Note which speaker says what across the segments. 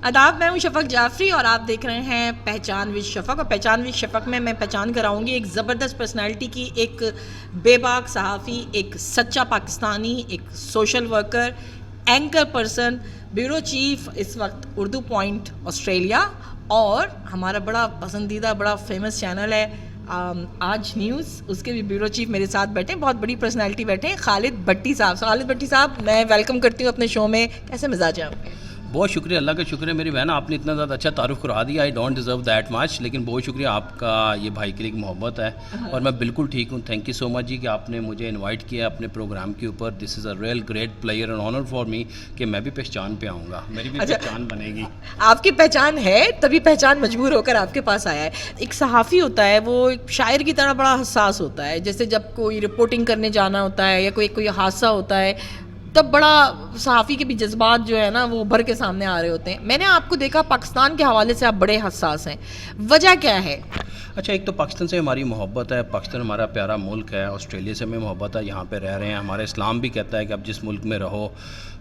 Speaker 1: آداب، میں ہوں شفق جعفری اور آپ دیکھ رہے ہیں پہچان ود شفق. اور پہچان ود شفق میں پہچان کراؤں گی ایک زبردست پرسنالٹی کی، ایک بے باک صحافی، ایک سچا پاکستانی، ایک social worker, anchor person, bureau chief اس وقت اردو پوائنٹ آسٹریلیا، اور ہمارا بڑا پسندیدہ بڑا فیمس چینل ہے آج نیوز، اس کے بھی بیورو چیف میرے ساتھ بیٹھے ہیں. بہت بڑی پرسنالٹی بیٹھے ہیں، خالد بھٹی صاحب. خالد بھٹی صاحب میں ویلکم کرتی ہوں اپنے شو میں. کیسے مزاج ہے آپ کے؟
Speaker 2: بہت شکریہ، اللہ کا شکر ہے میری بہن، آپ نے اتنا زیادہ اچھا تعارف کروا دیا. I don't deserve that much, لیکن بہت شکریہ آپ کا، یہ بھائی کے لیے ایک محبت ہے اور میں بالکل ٹھیک ہوں. تھینک یو سو مچ جی کہ آپ نے مجھے انوائٹ کیا اپنے پروگرام کے اوپر. This is a real great player and honour for me کہ میں بھی پہچان پہ آؤں گا، میری بھی پہچان بنے گی.
Speaker 1: آپ کی پہچان ہے تبھی پہچان مجبور ہو کر آپ کے پاس آیا ہے. ایک صحافی ہوتا ہے وہ ایک شاعر کی طرح بڑا حساس ہوتا ہے. جیسے جب کوئی رپورٹنگ کرنے جانا ہوتا ہے یا کوئی حادثہ ہوتا ہے، تب بڑا صحافی کے بھی جذبات جو ہے نا وہ ابھر کے سامنے آ رہے ہوتے ہیں. میں نے آپ کو دیکھا پاکستان کے حوالے سے آپ بڑے حساس ہیں، وجہ کیا ہے؟
Speaker 2: اچھا، ایک تو پاکستان سے ہماری محبت ہے، پاکستان ہمارا پیارا ملک ہے. آسٹریلیا سے ہمیں محبت ہے، یہاں پہ رہ رہے ہیں. ہمارا اسلام بھی کہتا ہے کہ اب جس ملک میں رہو،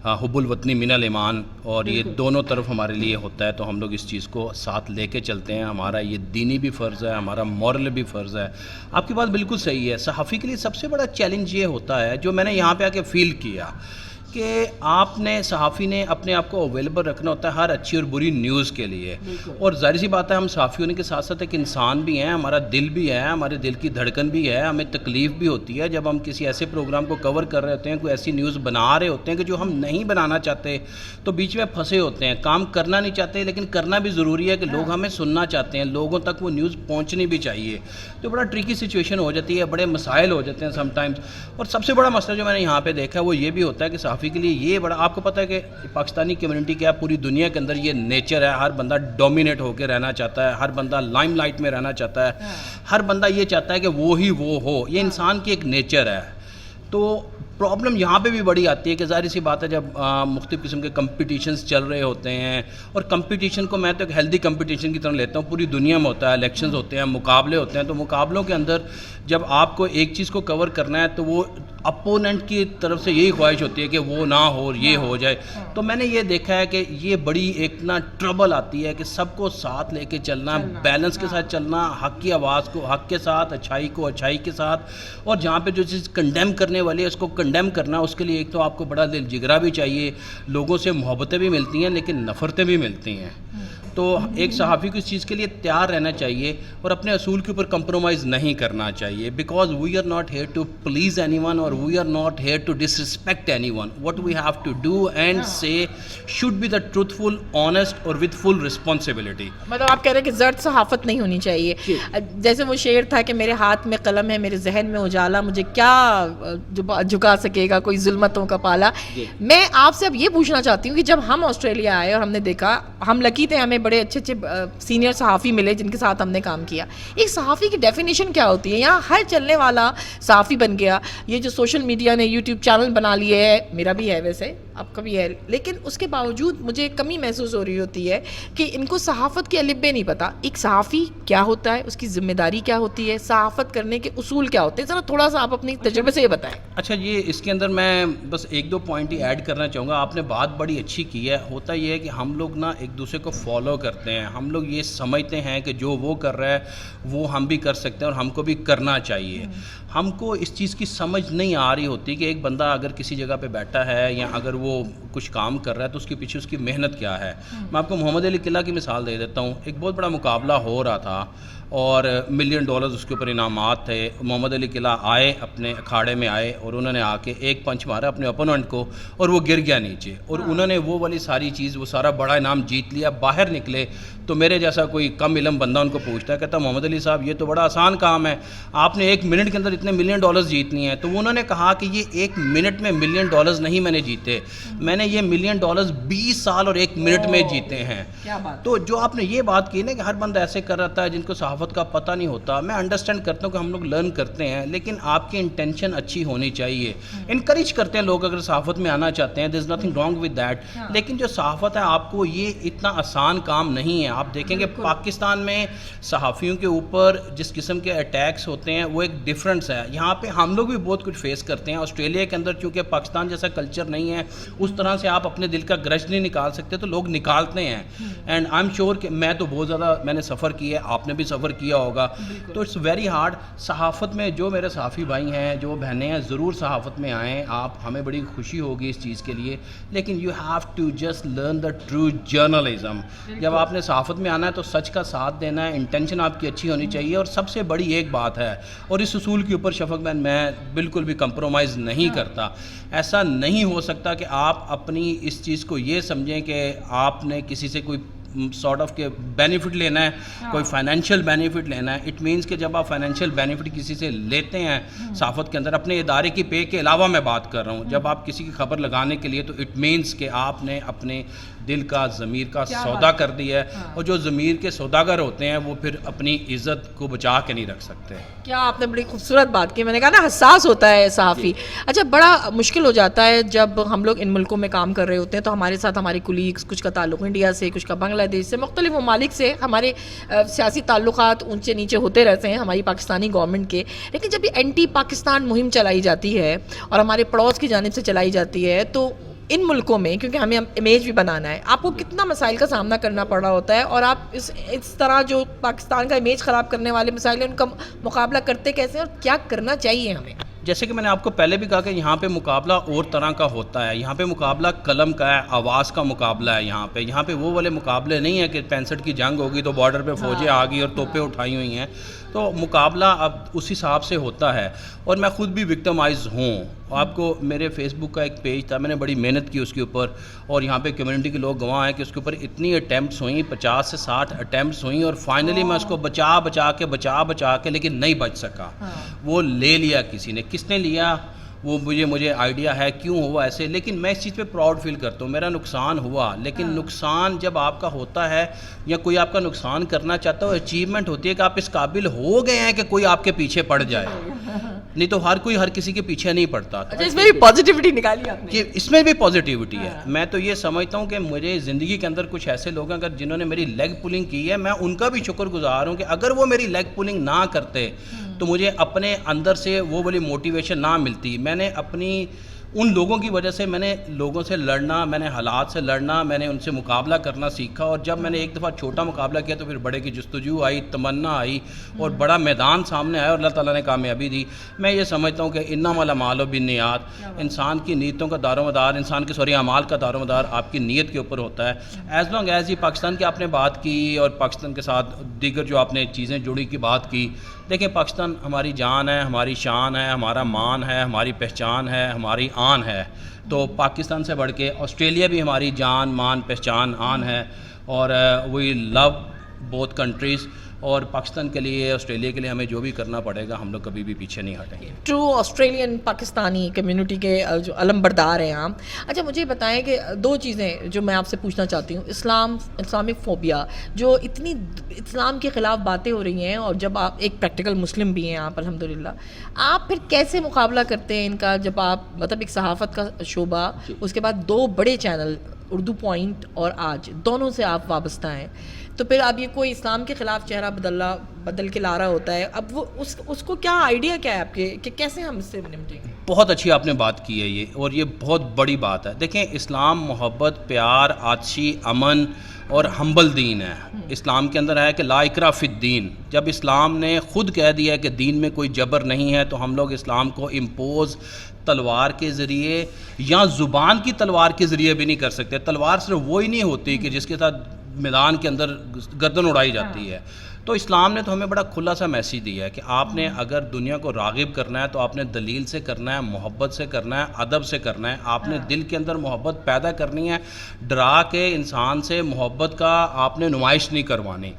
Speaker 2: حب الوطنی من الایمان، اور یہ دونوں طرف ہمارے لیے ہوتا ہے، تو ہم لوگ اس چیز کو ساتھ لے کے چلتے ہیں. ہمارا یہ دینی بھی فرض ہے، ہمارا مورل بھی فرض ہے. آپ کی بات بالکل صحیح ہے. صحافی کے لیے سب سے بڑا چیلنج یہ ہوتا ہے جو میں نے یہاں پہ آ کے فیل کیا کہ آپ نے، صحافی نے اپنے آپ کو اویلیبل رکھنا ہوتا ہے ہر اچھی اور بری نیوز کے لیے. اور ظاہر سی بات ہے، ہم صحافی ہونے کے ساتھ ساتھ ایک انسان بھی ہیں، ہمارا دل بھی ہے، ہمارے دل کی دھڑکن بھی ہے، ہمیں تکلیف بھی ہوتی ہے جب ہم کسی ایسے پروگرام کو کور کر رہے ہوتے ہیں، کوئی ایسی نیوز بنا رہے ہوتے ہیں کہ جو ہم نہیں بنانا چاہتے، تو بیچ میں پھنسے ہوتے ہیں. کام کرنا نہیں چاہتے لیکن کرنا بھی ضروری ہے کہ لوگ ہمیں سننا چاہتے ہیں، لوگوں تک وہ نیوز پہنچنی بھی چاہیے. تو بڑا ٹریکی سچویشن ہو جاتی ہے، بڑے مسائل ہو جاتے ہیں سم ٹائمز. اور سب سے بڑا مسئلہ جو میں نے یہاں پہ دیکھا ہے وہ یہ بھی ہوتا ہے کہ صحافی کے لیے یہ بڑا، آپ کو پتہ ہے کہ پاکستانی کمیونٹی کیا، پوری دنیا کے اندر یہ نیچر ہے، ہر بندہ ڈومینیٹ ہو کے رہنا چاہتا ہے، ہر بندہ لائم لائٹ میں رہنا چاہتا ہے، ہر بندہ یہ چاہتا ہے کہ وہی وہ ہو. یہ انسان کی ایک نیچر ہے. تو پرابلم یہاں پہ بھی بڑی آتی ہے کہ ظاہر سی بات ہے جب مختلف قسم کے کمپٹیشنز چل رہے ہوتے ہیں، اور کمپٹیشن کو میں تو ایک ہیلدی کمپٹیشن کی طرح لیتا ہوں. پوری دنیا میں ہوتا ہے، الیکشنز ہوتے ہیں، مقابلے ہوتے ہیں. تو مقابلوں کے اندر جب آپ کو ایک چیز کو کور کرنا ہے تو وہ اپوننٹ کی طرف سے یہی خواہش ہوتی ہے کہ وہ نہ ہو اور یہ ہو جائے. تو میں نے یہ دیکھا ہے کہ یہ بڑی ایک نا ٹربل آتی ہے کہ سب کو ساتھ لے کے چلنا، بیلنس کے ساتھ چلنا، حق کی آواز کو حق کے ساتھ، اچھائی کو اچھائی کے ساتھ، اور جہاں پہ جو چیز کنڈیم کرنے والی ہے اس کو کنڈیم کرنا. اس کے لیے ایک تو آپ کو بڑا دل جگرا بھی چاہیے، لوگوں سے محبتیں بھی ملتی ہیں لیکن نفرتیں بھی ملتی ہیں. تو ایک صحافی کو اس چیز کے لیے تیار رہنا چاہیے اور اپنے اصول کے اوپر کمپرومائز نہیں کرنا چاہیے. Because we are not here to please anyone اور we are not here to disrespect anyone. What we have to do and say should be the truthful, honest اور with full responsibility.
Speaker 1: مطلب آپ کہہ رہے ہیں کہ زرد صحافت نہیں ہونی چاہیے. جیسے وہ شعر تھا کہ میرے ہاتھ میں قلم ہے، میرے ذہن میں اجالا، مجھے کیا جھکا سکے گا کوئی ظلمتوں کا پالا. میں آپ سے اب یہ پوچھنا چاہتی ہوں کہ جب ہم آسٹریلیا آئے اور ہم نے دیکھا، ہم لکی تھے، ہمیں بڑے اچھے سینئر صحافی ملے جن کے ساتھ ہم نے کام کیا. ایک صحافی کی ڈیفینیشن کیا ہوتی ہے؟ یہاں ہر چلنے والا صحافی بن گیا. یہ جو سوشل میڈیا نے یوٹیوب چینل بنا لیے ہے، میرا بھی ہے ویسے، آپ کا بھی ہے، لیکن اس کے باوجود مجھے کمی محسوس ہو رہی ہوتی ہے کہ ان کو صحافت کے الف بے نہیں پتہ. ایک صحافی کیا ہوتا ہے، اس کی ذمہ داری کیا ہوتی ہے، صحافت کرنے کے اصول کیا ہوتے ہیں، ذرا تھوڑا سا آپ اپنی تجربے سے یہ بتائیں.
Speaker 2: اچھا، یہ اس کے اندر میں بس ایک دو پوائنٹ ہی ایڈ کرنا چاہوں گا. آپ نے بات بڑی اچھی کی ہے. ہوتا یہ ہے کہ ہم لوگ نا ایک دوسرے کو فالو کرتے ہیں، ہم لوگ یہ سمجھتے ہیں کہ جو وہ کر رہا ہے وہ ہم بھی کر سکتے ہیں اور ہم کو بھی کرنا چاہیے. ہم کو اس چیز کی سمجھ نہیں آ رہی ہوتی کہ ایک بندہ اگر کسی جگہ پہ بیٹھا ہے یا اگر وہ کچھ کام کر رہا ہے تو اس کے پیچھے اس کی محنت کیا ہے. میں آپ کو محمد علی قلعہ کی مثال دے دیتا ہوں. ایک بہت بڑا مقابلہ ہو رہا تھا اور $1 ملین اس کے اوپر انعامات تھے. محمد علی قلعہ آئے، اپنے اکھاڑے میں آئے اور انہوں نے آ کے ایک پنچ مارا اپنے اپوننٹ کو اور وہ گر گیا نیچے، اور انہوں نے وہ والی ساری چیز، وہ سارا بڑا انعام جیت لیا. باہر نکلے تو میرے جیسا کوئی کم علم بندہ ان کو پوچھتا ہے، کہتا محمد علی صاحب یہ تو بڑا آسان کام ہے، آپ نے 1 منٹ کے اندر اتنے $1 ملین جیتنی ہیں. تو انہوں نے کہا کہ یہ 1 منٹ میں $1 ملین نہیں میں نے جیتے، میں نے یہ $1 ملین 20 سال اور 1 منٹ میں جیتے ہیں. تو جو آپ نے یہ بات کی نا کہ ہر بندہ ایسے کر رہا ہے جن کو صحافت کا پتہ نہیں ہوتا، میں انڈرسٹینڈ کرتا ہوں کہ ہم لوگ لرن کرتے ہیں، لیکن آپ کی انٹینشن اچھی ہونی چاہیے. انکریج کرتے ہیں لوگ اگر صحافت میں آنا چاہتے ہیں، there is nothing wrong with that. لیکن جو صحافت ہے آپ کو یہ اتنا آسان کام نہیں ہے. آپ دیکھیں گے پاکستان میں صحافیوں کے اوپر جس قسم کے اٹیکس ہوتے ہیں وہ ایک ڈفرینس ہے. یہاں پہ ہم لوگ بھی بہت کچھ فیس کرتے ہیں. آسٹریلیا کے اندر چونکہ پاکستان جیسا کلچر نہیں ہے، اس طرح سے آپ اپنے دل کا گرج نہیں نکال سکتے, تو لوگ نکالتے ہیں. اینڈ آئی ایم شیور کہ میں تو بہت زیادہ میں نے سفر کیا ہے, آپ نے بھی سفر کیا ہوگا, تو اٹس ویری ہارڈ. صحافت میں جو میرے صحافی بھائی ہیں, جو بہنیں ہیں, ضرور صحافت میں آئیں آپ, ہمیں بڑی خوشی ہوگی اس چیز کے لیے, لیکن you have to just learn the true journalism. جب آپ نے صحافت میں آنا ہے تو سچ کا ساتھ دینا ہے, انٹینشن آپ کی اچھی ہونی چاہیے. اور سب سے بڑی ایک بات ہے, اور اس اصول کے اوپر شفق بہن میں بالکل بھی کمپرومائز نہیں کرتا, ایسا نہیں ہو سکتا کہ آپ اپنی اس چیز کو یہ سمجھیں کہ آپ نے کسی سے کوئی سارٹ آف کے بینیفٹ لینا ہے, کوئی فائنینشیل بینیفٹ لینا ہے. اٹ مینس کہ جب آپ فائنینشیل بینیفٹ کسی سے لیتے ہیں صحافت کے اندر, اپنے ادارے کی پے کے علاوہ میں بات کر رہا ہوں, جب آپ کسی کی خبر لگانے کے لیے, تو اٹ مینس کہ آپ نے اپنے دل کا ضمیر کا سودا کر دیا ہے. اور جو ضمیر کے سوداگر ہوتے ہیں وہ پھر اپنی عزت کو بچا کے نہیں رکھ سکتے.
Speaker 1: کیا آپ نے بڑی خوبصورت بات کی. میں نے کہا نا حساس ہوتا ہے صحافی. اچھا, بڑا مشکل ہو جاتا ہے جب ہم لوگ ان ملکوں میں کام کر رہے ہوتے ہیں, تو ہمارے ساتھ ہماری کولیگس, کچھ کا تعلق انڈیا سے, کچھ کا بنگلہ دیش سے, مختلف ممالک سے ہمارے سیاسی تعلقات اونچے نیچے ہوتے رہتے ہیں ہماری پاکستانی گورنمنٹ کے. لیکن جب یہ اینٹی پاکستان مہم چلائی جاتی ہے اور ہمارے پڑوس کی جانب سے چلائی جاتی ہے, تو ان ملکوں میں, کیونکہ ہمیں امیج بھی بنانا ہے, آپ کو کتنا مسائل کا سامنا کرنا پڑ رہا ہوتا ہے, اور آپ اس طرح جو پاکستان کا امیج خراب کرنے والے مسائل ہیں ان کا مقابلہ کرتے کیسے, اور کیا کرنا چاہیے ہمیں؟
Speaker 2: جیسے کہ میں نے آپ کو پہلے بھی کہا کہ یہاں پہ مقابلہ اور طرح کا ہوتا ہے. یہاں پہ مقابلہ قلم کا ہے, آواز کا مقابلہ ہے. یہاں پہ وہ والے مقابلے نہیں ہیں کہ 65 کی جنگ ہوگی تو بارڈر پہ فوجیں آ گئی اور توپیں اٹھائی ہوئی ہیں. تو مقابلہ اب اس حساب سے ہوتا ہے. اور میں خود بھی وکٹمائز ہوں. آپ کو میرے فیس بک کا ایک پیج تھا, میں نے بڑی محنت کی اس کے اوپر, اور یہاں پہ کمیونٹی کے لوگ گواہ ہیں کہ اس کے اوپر اتنی اٹیمپٹس ہوئیں, 50 سے 60 اٹیمپٹس ہوئیں, اور فائنلی میں اس کو بچا کے لیکن نہیں بچ سکا. وہ لے لیا کسی نے. کس نے لیا وہ مجھے آئیڈیا ہے کیوں ہوا ایسے, لیکن میں اس چیز پہ پراؤڈ فیل کرتا ہوں. میرا نقصان ہوا, لیکن نقصان جب آپ کا ہوتا ہے یا کوئی آپ کا نقصان کرنا چاہتا ہے, وہ اچیومنٹ ہوتی ہے کہ آپ اس قابل ہو گئے ہیں کہ کوئی آپ کے پیچھے پڑ جائے. نہیں تو ہر کسی کے پیچھے نہیں پڑتا.
Speaker 1: اس میں بھی پازیٹیوٹی نکالی آپ نے.
Speaker 2: اس میں بھی پازیٹیوٹی ہے. میں تو یہ سمجھتا ہوں کہ مجھے زندگی کے اندر کچھ ایسے لوگ ہیں اگر جنہوں نے میری لیگ پولنگ کی ہے, میں ان کا بھی شکر گزار ہوں کہ اگر وہ میری لیگ پولنگ نہ کرتے تو مجھے اپنے اندر سے وہ والی موٹیویشن نہ ملتی. میں نے اپنی ان لوگوں کی وجہ سے میں نے لوگوں سے لڑنا, میں نے حالات سے لڑنا, میں نے ان سے مقابلہ کرنا سیکھا. اور جب میں نے ایک دفعہ چھوٹا مقابلہ کیا تو پھر بڑے کی جستجو آئی, تمنا آئی, اور بڑا میدان سامنے آیا, اور اللہ تعالیٰ نے کامیابی دی. میں یہ سمجھتا ہوں کہ انما الاعمال بالنیات, انسان کی نیتوں کا دار و مدار, انسان کے اعمال کا دار و مدار آپ کی نیت کے اوپر ہوتا ہے. ایز لانگ ایز یہ پاکستان کی آپ نے بات کی, اور پاکستان کے ساتھ دیگر جو آپ نے چیزیں جڑی کی بات کی, دیکھیں پاکستان ہماری جان ہے, ہماری شان ہے, ہمارا مان ہے, ہماری پہچان ہے, ہماری آن ہے. تو پاکستان سے بڑھ کے آسٹریلیا بھی ہماری جان, مان, پہچان, آن ہے. اور وی لو بوتھ کنٹریز. اور پاکستان کے لیے, آسٹریلیا کے لیے ہمیں جو بھی کرنا پڑے گا, ہم لوگ کبھی بھی پیچھے نہیں ہٹیں گے.
Speaker 1: ٹرو آسٹریلین پاکستانی کمیونٹی کے جو علم بردار ہیں آپ. اچھا, مجھے بتائیں کہ دو چیزیں جو میں آپ سے پوچھنا چاہتی ہوں. اسلامک فوبیا, جو اتنی اسلام کے خلاف باتیں ہو رہی ہیں, اور جب آپ ایک پریکٹیکل مسلم بھی ہیں آپ الحمدللہ, آپ پھر کیسے مقابلہ کرتے ہیں ان کا, جب آپ مطلب ایک صحافت کا شعبہ, اس کے بعد 2 بڑے چینل اردو پوائنٹ اور آج, دونوں سے آپ وابستہ ہیں, تو پھر اب یہ کوئی اسلام کے خلاف چہرہ بدل کے لا رہا ہوتا ہے, اب وہ اس کو کیا آئیڈیا کیا ہے آپ کے کہ کیسے ہم اس سے نمٹیں گے؟
Speaker 2: بہت اچھی آپ نے بات کی ہے یہ, اور یہ بہت بڑی بات ہے. دیکھیں اسلام محبت, پیار, آتشی, امن اور ہمبل دین ہے. اسلام کے اندر ہے کہ لا اکراہ فی الدین. جب اسلام نے خود کہہ دیا ہے کہ دین میں کوئی جبر نہیں ہے, تو ہم لوگ اسلام کو امپوز تلوار کے ذریعے یا زبان کی تلوار کے ذریعے بھی نہیں کر سکتے. تلوار صرف وہی نہیں ہوتی کہ جس کے ساتھ میدان کے اندر گردن اڑائی جاتی ہے. تو اسلام نے تو ہمیں بڑا کھلا سا میسیج دیا ہے کہ آپ نے اگر دنیا کو راغب کرنا ہے تو آپ نے دلیل سے کرنا ہے, محبت سے کرنا ہے, ادب سے کرنا ہے. آپ نے دل کے اندر محبت پیدا کرنی ہے, ڈرا کے انسان سے محبت کا آپ نے نمائش نہیں کروانی.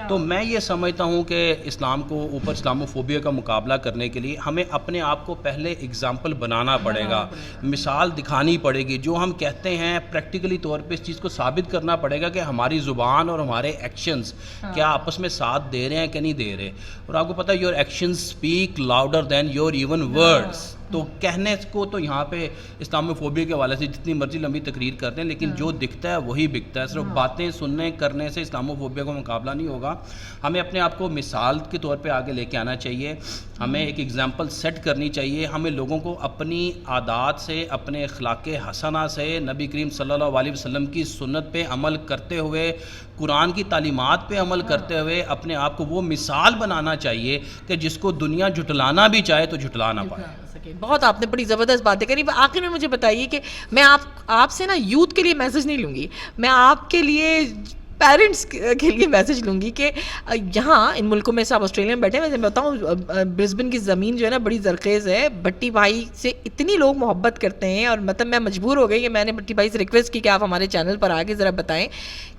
Speaker 2: تو میں یہ سمجھتا ہوں کہ اسلام کو اوپر اسلاموفوبیا کا مقابلہ کرنے کے لیے ہمیں اپنے آپ کو پہلے اگزامپل بنانا پڑے گا, مثال دکھانی پڑے گی. جو ہم کہتے ہیں پریکٹیکلی طور پہ اس چیز کو ثابت کرنا پڑے گا کہ ہماری زبان اور ہمارے ایکشنز کیا آپس میں ساتھ دے رہے ہیں کہ نہیں دے رہے. اور آپ کو پتہ ہے your actions speak louder than your even words. تو کہنے کو تو یہاں پہ اسلام فوبیا کے حوالے سے جتنی مرضی لمبی تقریر کرتے ہیں، لیکن جو دکھتا ہے وہی بکتا ہے. صرف باتیں سننے کرنے سے اسلام فوبیا کا مقابلہ نہیں ہوگا. ہمیں اپنے آپ کو مثال کے طور پہ آگے لے کے آنا چاہیے، ہمیں ایک ایگزامپل سیٹ کرنی چاہیے. ہمیں لوگوں کو اپنی عادات سے، اپنے اخلاق حسنہ سے، نبی کریم صلی اللہ علیہ وسلم کی سنت پہ عمل کرتے ہوئے، قرآن کی تعلیمات پہ عمل کرتے ہوئے اپنے آپ کو وہ مثال بنانا چاہیے کہ جس کو دنیا جھٹلانا بھی چاہے تو جھٹلا نہ پائے.
Speaker 1: بہت آپ نے بڑی زبردست باتیں کری. آخر میں مجھے بتائیے کہ میں آپ سے نا یوتھ کے لیے میسج نہیں لوں گی، میں آپ کے لیے پیرنٹس کے لیے میسج لوں گی کہ یہاں ان ملکوں میں سے آپ آسٹریلیا میں بیٹھے ہیں. میں بتاؤں برسبن کی زمین جو ہے نا بڑی زرخیز ہے. بھٹی بھائی سے اتنی لوگ محبت کرتے ہیں، اور مطلب میں مجبور ہو گئی کہ میں نے بھٹی بھائی سے ریکویسٹ کی کہ آپ ہمارے چینل پر آ کے ذرا بتائیں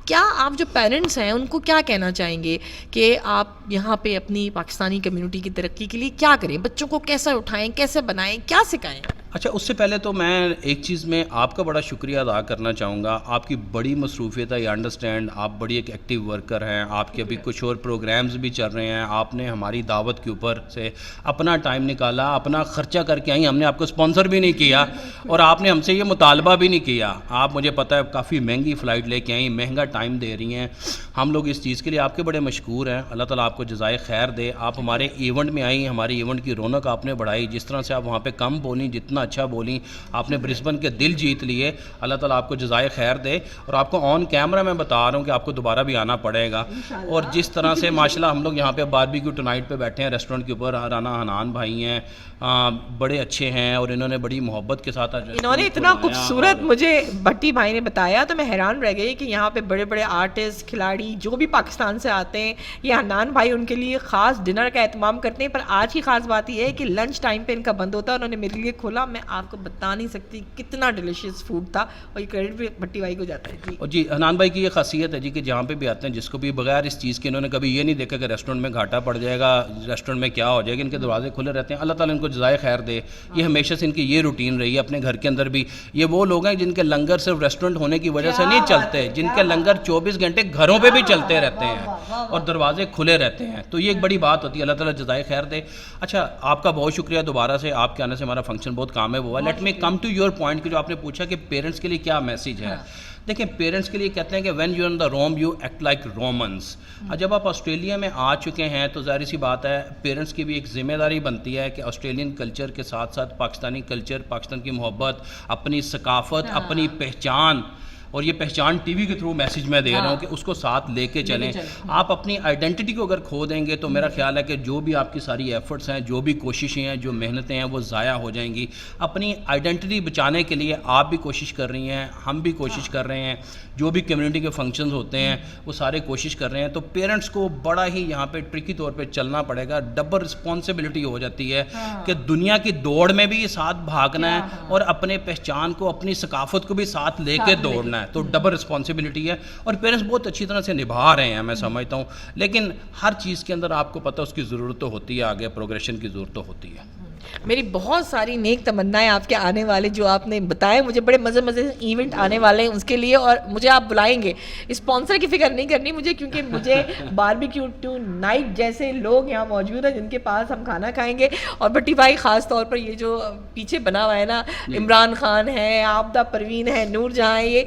Speaker 1: کیا آپ جو پیرنٹس ہیں ان کو کیا کہنا چاہیں گے کہ آپ یہاں پہ اپنی پاکستانی کمیونٹی کی ترقی کے لیے کیا کریں، بچوں کو کیسے اٹھائیں، کیسے بنائیں، کیا سکھائیں؟
Speaker 2: اچھا، اس سے پہلے تو میں ایک چیز میں آپ کا بڑا شکریہ ادا کرنا چاہوں گا. آپ کی بڑی مصروفیت ہے، یہ انڈرسٹینڈ، آپ بڑی ایک ایکٹیو ورکر ہیں. آپ کے ابھی کچھ اور پروگرامز بھی چل رہے ہیں. آپ نے ہماری دعوت کے اوپر سے اپنا ٹائم نکالا، اپنا خرچہ کر کے آئیں. ہم نے آپ کو اسپانسر بھی نہیں کیا اور آپ نے ہم سے یہ مطالبہ بھی نہیں کیا. آپ مجھے پتہ ہے کافی مہنگی فلائٹ لے کے آئیں، مہنگا ٹائم دے رہی ہیں. ہم لوگ اس چیز کے لیے آپ کے بڑے مشکور ہیں. اللہ تعالیٰ آپ کو جزائے خیر دے. آپ ہمارے ایونٹ میں آئیں، ہمارے ایونٹ کی رونق آپ نے بڑھائی. جس طرح سے آپ وہاں پہ کم بولیں، جتنا اچھا بولیں، آپ نے برسبن کے دل جیت لیے. اللہ تعالیٰ آپ کو جزائے خیر دے. اور آپ کو آن کیمرہ میں بتا رہا ہوں کہ آپ کو دوبارہ بھی آنا پڑے گا. اور جس طرح سے ماشاءاللہ ہم لوگ یہاں پہ باربیکیو ٹونائٹ پہ بیٹھے ہیں ریسٹورنٹ کے اوپر، رانا حنان بھائی ہیں، بڑے اچھے ہیں اور انہوں نے بڑی محبت کے ساتھ
Speaker 1: انہوں نے اتنا خوبصورت مجھے بھٹی بھائی نے بتایا تو میں حیران رہ گئی کہ یہاں پہ بڑے بڑے آرٹسٹ، کھلاڑی جو بھی پاکستان سے آتے ہیں، یہ حنان بھائی ان کے لیے خاص ڈنر کا اہتمام کرتے ہیں. پر آج کی خاص بات یہ ہے کہ لنچ ٹائم پہ ان کا بند ہوتا ہے. انہوں نے میرے لیے کھولا، میں آپ کو بتا نہیں سکتی کتنا ڈیلیشیس فوڈ تھا، اور یہ کریڈٹ بھی بھٹی بھائی کو جاتا ہے.
Speaker 2: جی حنان بھائی کی یہ خاصیت ہے جی کہ جہاں پہ بھی آتے ہیں، جس کو بھی بغیر اس چیز کے انہوں نے کبھی یہ نہیں دیکھا کہ ریسٹورنٹ میں گھاٹا پڑ جائے گا، ریسٹورنٹ میں کیا ہو جائے گا. ان کے دروازے کھلے رہتے ہیں. اللہ تعالیٰ ان کو جزائے خیر دے. یہ ہمیشہ سے ان کی یہ روٹین رہی ہے. اپنے گھر کے اندر بھی یہ وہ لوگ ہیں جن کے لنگر صرف ریسٹورنٹ ہونے کی وجہ سے نہیں چلتے، جن کے لنگر 24 گھنٹے گھروں پہ بھی چلتے رہتے ہیں اور دروازے کھلے رہتے ہیں. تو یہ ایک بڑی بات ہوتی ہے. اللہ تعالیٰ جزائے خیر دے. اچھا، آپ کا بہت شکریہ دوبارہ سے. آپ کے آنے سے ہمارا فنکشن بہت کامیاب ہوا. Let me come to your point کہ جو آپ نے پوچھا کہ پیرنٹس کے لیے کیا میسیج ہے. دیکھیں، پیرنٹس کے لیے کہتے ہیں کہ when you in the room you act like Romans. جب آپ آسٹریلیا میں آ چکے ہیں تو ظاہر سی بات ہے پیرنٹس کی بھی ایک ذمہ داری بنتی ہے کہ آسٹریلین کلچر کے ساتھ ساتھ پاکستانی کلچر، پاکستان کی محبت، اپنی ثقافت، اپنی پہچان، اور یہ پہچان ٹی وی کے تھرو میسیج میں دے رہا ہوں کہ اس کو ساتھ لے کے چلیں. آپ اپنی آئیڈینٹی کو اگر کھو دیں گے تو میرا خیال ہے کہ جو بھی آپ کی ساری ایفرٹس ہیں، جو بھی کوششیں ہیں، جو محنتیں ہیں، وہ ضائع ہو جائیں گی. اپنی آئیڈینٹی بچانے کے لیے آپ بھی کوشش کر رہی ہیں، ہم بھی کوشش کر رہے ہیں. جو بھی کمیونٹی کے فنکشنز ہوتے ہیں وہ سارے کوشش کر رہے ہیں. تو پیرنٹس کو بڑا ہی یہاں پہ ٹرکی طور پہ چلنا پڑے گا. ڈبل رسپانسبلٹی ہو جاتی ہے کہ دنیا کی دوڑ میں بھی ساتھ بھاگنا ہے اور اپنے پہچان کو، اپنی ثقافت کو بھی ساتھ لے کے دوڑنا ہے. تو ڈبل رسپانسبلٹی ہے اور پیرنٹس بہت اچھی طرح سے نبھا رہے ہیں، میں سمجھتا ہوں. لیکن ہر چیز کے اندر آپ کو پتہ اس کی ضرورت تو ہوتی ہے، آگے پروگریشن کی ضرورت تو ہوتی ہے.
Speaker 1: میری بہت ساری نیک تمنائیں آپ کے آنے والے جو آپ نے بتائے مجھے، بڑے مزے مزے ایونٹ آنے والے ہیں اس کے لیے، اور مجھے آپ بلائیں گے. اسپانسر کی فکر نہیں کرنی مجھے، کیونکہ مجھے باربیکیو ٹونائٹ جیسے لوگ یہاں موجود ہیں جن کے پاس ہم کھانا کھائیں گے. اور بھٹی بھائی خاص طور پر یہ جو پیچھے بنا ہوا ہے نا، عمران خان ہے، آبدہ پروین ہے، نور جہاں ہے،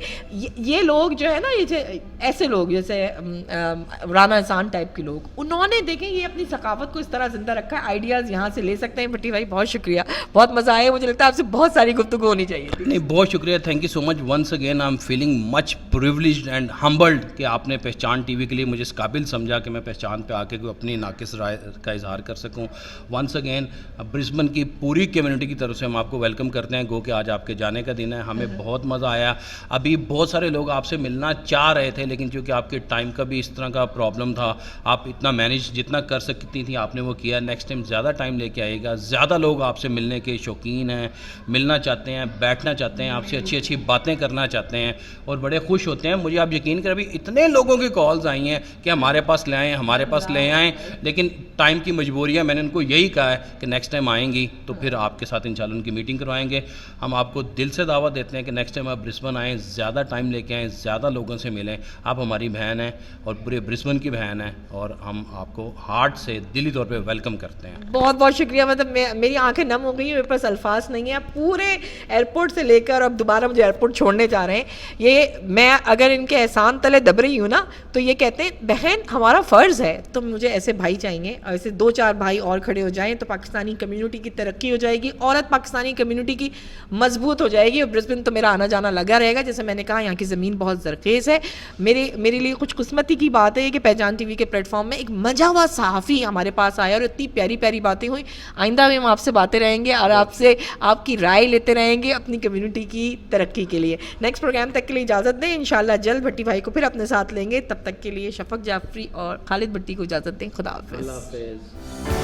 Speaker 1: یہ لوگ جو ہے نا، یہ ایسے لوگ جیسے رانا احسان ٹائپ کے لوگ، انہوں نے دیکھیں یہ اپنی ثقافت کو اس طرح زندہ رکھا ہے. آئیڈیاز یہاں سے لے سکتے ہیں. بھٹی بھائی بہت شکریہ، بہت مزہ آیا. مجھے لگتا ہے آپ سے بہت ساری گفتگو ہونی چاہیے.
Speaker 2: نہیں، بہت شکریہ. Thank you so much once again. I am feeling much privileged and humbled کہ آپ نے پہچان ٹی وی کے لیے مجھے اس قابل سمجھا کہ میں پہچان پہ آ کے کوئی اپنی ناقص رائے کا اظہار کر سکوں. ونس اگین برسبن کی پوری کمیونٹی کی طرف سے ہم آپ کو ویلکم کرتے ہیں. گو کہ آج آپ کے جانے کا دن ہے. ہمیں بہت مزہ آیا. ابھی بہت سارے لوگ آپ سے ملنا چاہ رہے تھے، لیکن چونکہ آپ کے ٹائم کا بھی اس طرح کا پرابلم تھا، آپ اتنا مینیج جتنا کر سکتی تھیں آپ نے وہ کیا. نیکسٹ ٹائم زیادہ ٹائم لے کے آئے گا. زیادہ لوگ آپ سے ملنے کے شوقین ہیں، ملنا چاہتے ہیں، بیٹھنا چاہتے ہیں، آپ سے اچھی اچھی باتیں کرنا چاہتے ہیں اور بڑے خوش ہوتے ہیں. مجھے آپ یقین کریں ابھی اتنے لوگوں کی کالز آئی ہیں کہ ہمارے پاس لے آئیں، ہمارے پاس لے آئیں، لیکن ٹائم کی مجبوری ہے. میں نے ان کو یہی کہا ہے کہ نیکسٹ ٹائم آئیں گی تو پھر آپ کے ساتھ انشاءاللہ ان کی میٹنگ کروائیں گے. ہم آپ کو دل سے دعوت دیتے ہیں کہ نیکسٹ ٹائم آپ برسبن آئیں، زیادہ ٹائم لے کے آئیں، زیادہ لوگوں سے ملیں. آپ ہماری بہن ہیں اور پورے برسبن کی بہن ہیں اور ہم آپ کو ہارٹ سے دلی طور پہ ویلکم کرتے ہیں.
Speaker 1: بہت بہت شکریہ. مطلب میری آنکھیں نم ہو گئی ہیں, میرے پاس الفاظ نہیں ہیں. پورے ایئرپورٹ سے لے کر اب دوبارہ مجھے ایئرپورٹ چھوڑنے جا رہے ہیں. یہ میں اگر ان کے احسان تلے دب رہی ہوں نا, تو یہ کہتے ہیں بہن ہمارا فرض ہے, تو مجھے ایسے بھائی چاہیے, اور ایسے 2-4 بھائی اور کھڑے ہو جائیں تو پاکستانی کمیونٹی کی ترقی ہو جائے گی, عورت پاکستانی کمیونٹی کی مضبوط ہو جائے گی. اور برسبن تو میرا آنا جانا لگا رہے گا. جیسے میں نے کہا یہاں کی زمین بہت زرخیز ہے. میرے لیے خوش قسمتی کی بات ہے کہ پہچان ٹی وی کے پلیٹ فارم میں ایک مجا ہوا صحافی ہمارے پاس آیا اور اتنی پیاری پیاری باتیں ہوئیں. آئندہ بھی ہم آپ سے باتیں رہیں گے اور آپ سے آپ کی رائے لیتے رہیں گے اپنی کمیونٹی کی ترقی کے لیے. نیکسٹ پروگرام تک کے لیے اجازت دیں, انشاءاللہ جلد بھٹی بھائی کو پھر اپنے ساتھ لیں گے. تب تک کے لیے شفق جعفری اور خالد بھٹی کو اجازت دیں. خدا حافظ.